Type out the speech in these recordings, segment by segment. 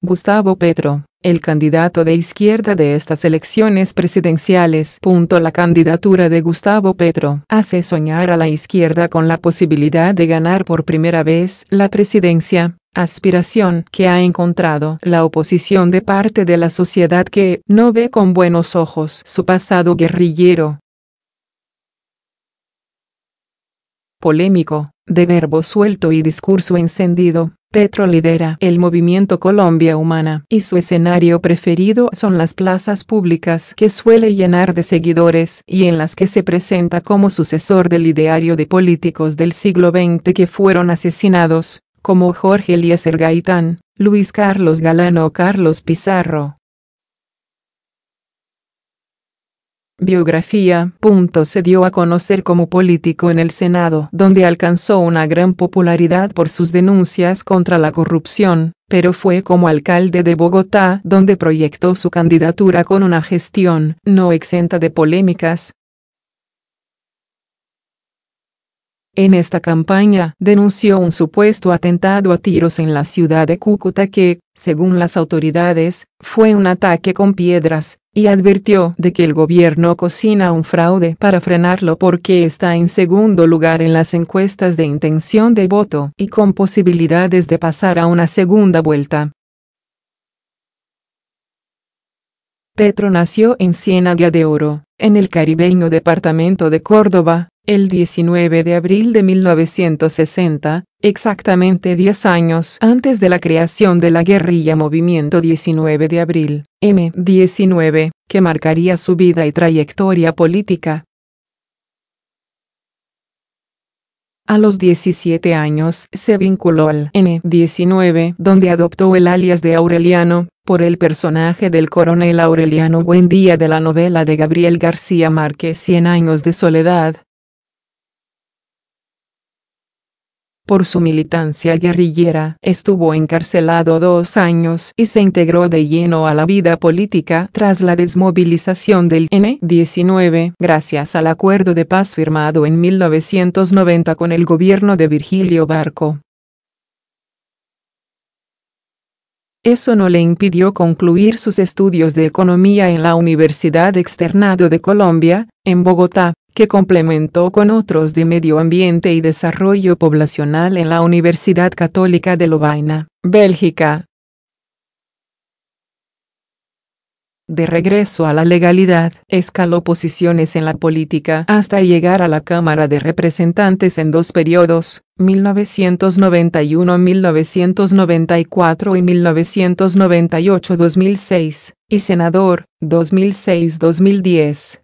Gustavo Petro, el candidato de izquierda de estas elecciones presidenciales. La candidatura de Gustavo Petro hace soñar a la izquierda con la posibilidad de ganar por primera vez la presidencia, aspiración que ha encontrado la oposición de parte de la sociedad que no ve con buenos ojos su pasado guerrillero. Polémico, de verbo suelto y discurso encendido, Petro lidera el movimiento Colombia Humana y su escenario preferido son las plazas públicas que suele llenar de seguidores y en las que se presenta como sucesor del ideario de políticos del siglo XX que fueron asesinados, como Jorge Eliezer Gaitán, Luis Carlos Galán o Carlos Pizarro. Biografía. Se dio a conocer como político en el Senado, donde alcanzó una gran popularidad por sus denuncias contra la corrupción, pero fue como alcalde de Bogotá donde proyectó su candidatura con una gestión no exenta de polémicas. En esta campaña denunció un supuesto atentado a tiros en la ciudad de Cúcuta que, según las autoridades, fue un ataque con piedras, y advirtió de que el gobierno cocina un fraude para frenarlo porque está en segundo lugar en las encuestas de intención de voto y con posibilidades de pasar a una segunda vuelta. Petro nació en Ciénaga de Oro, en el caribeño departamento de Córdoba, el 19 de abril de 1960, exactamente 10 años antes de la creación de la guerrilla Movimiento 19 de Abril, M-19, que marcaría su vida y trayectoria política. A los 17 años se vinculó al M-19, donde adoptó el alias de Aureliano, por el personaje del coronel Aureliano Buendía de la novela de Gabriel García Márquez 100 años de soledad. Por su militancia guerrillera, estuvo encarcelado 2 años y se integró de lleno a la vida política tras la desmovilización del M-19, gracias al acuerdo de paz firmado en 1990 con el gobierno de Virgilio Barco. Eso no le impidió concluir sus estudios de economía en la Universidad Externado de Colombia, en Bogotá, que complementó con otros de Medio Ambiente y Desarrollo Poblacional en la Universidad Católica de Lovaina, Bélgica. De regreso a la legalidad, escaló posiciones en la política hasta llegar a la Cámara de Representantes en 2 periodos, 1991-1994 y 1998-2006, y senador, 2006-2010.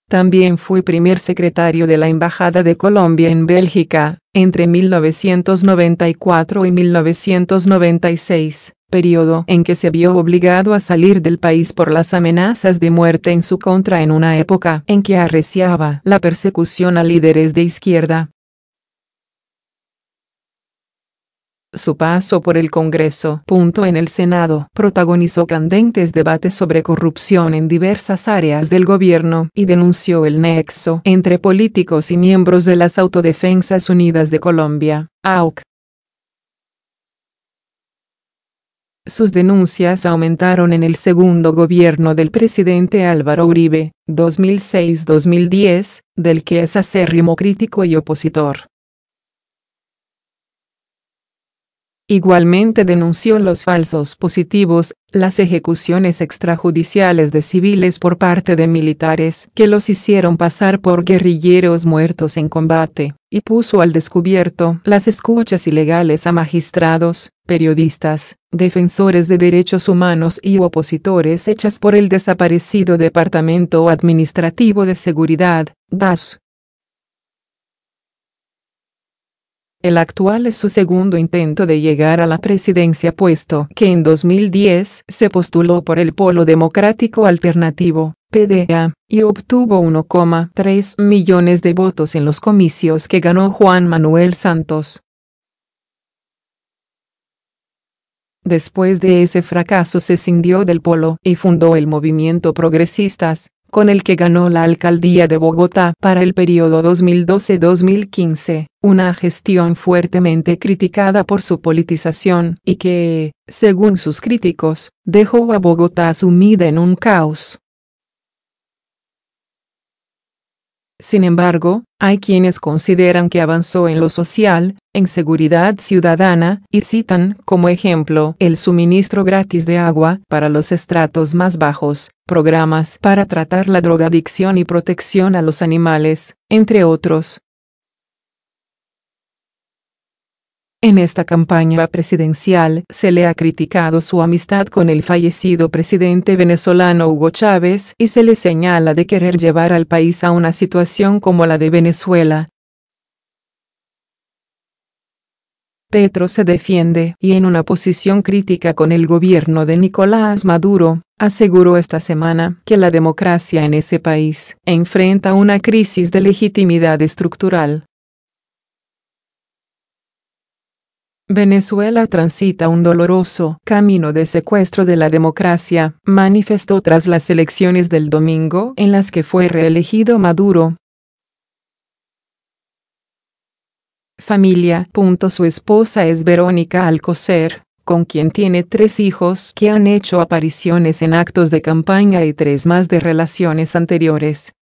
También fue primer secretario de la Embajada de Colombia en Bélgica, entre 1994 y 1996, periodo en que se vio obligado a salir del país por las amenazas de muerte en su contra en una época en que arreciaba la persecución a líderes de izquierda. Su paso por el Congreso. En el Senado, protagonizó candentes debates sobre corrupción en diversas áreas del gobierno y denunció el nexo entre políticos y miembros de las Autodefensas Unidas de Colombia, AUC. Sus denuncias aumentaron en el segundo gobierno del presidente Álvaro Uribe, 2006-2010, del que es acérrimo crítico y opositor. Igualmente denunció los falsos positivos, las ejecuciones extrajudiciales de civiles por parte de militares que los hicieron pasar por guerrilleros muertos en combate, y puso al descubierto las escuchas ilegales a magistrados, periodistas, defensores de derechos humanos y opositores hechas por el desaparecido Departamento Administrativo de Seguridad, DAS. El actual es su segundo intento de llegar a la presidencia puesto que en 2010 se postuló por el Polo Democrático Alternativo, PDA, y obtuvo 1,3 millones de votos en los comicios que ganó Juan Manuel Santos. Después de ese fracaso se escindió del Polo y fundó el Movimiento Progresistas, con el que ganó la alcaldía de Bogotá para el periodo 2012-2015, una gestión fuertemente criticada por su politización y que, según sus críticos, dejó a Bogotá sumida en un caos. Sin embargo, hay quienes consideran que avanzó en lo social, en seguridad ciudadana, y citan como ejemplo el suministro gratis de agua para los estratos más bajos, programas para tratar la drogadicción y protección a los animales, entre otros. En esta campaña presidencial se le ha criticado su amistad con el fallecido presidente venezolano Hugo Chávez y se le señala de querer llevar al país a una situación como la de Venezuela. Petro se defiende y en una posición crítica con el gobierno de Nicolás Maduro, aseguró esta semana que la democracia en ese país enfrenta una crisis de legitimidad estructural. Venezuela transita un doloroso camino de secuestro de la democracia, manifestó tras las elecciones del domingo en las que fue reelegido Maduro. Familia. Su esposa es Verónica Alcocer, con quien tiene 3 hijos que han hecho apariciones en actos de campaña y 3 más de relaciones anteriores.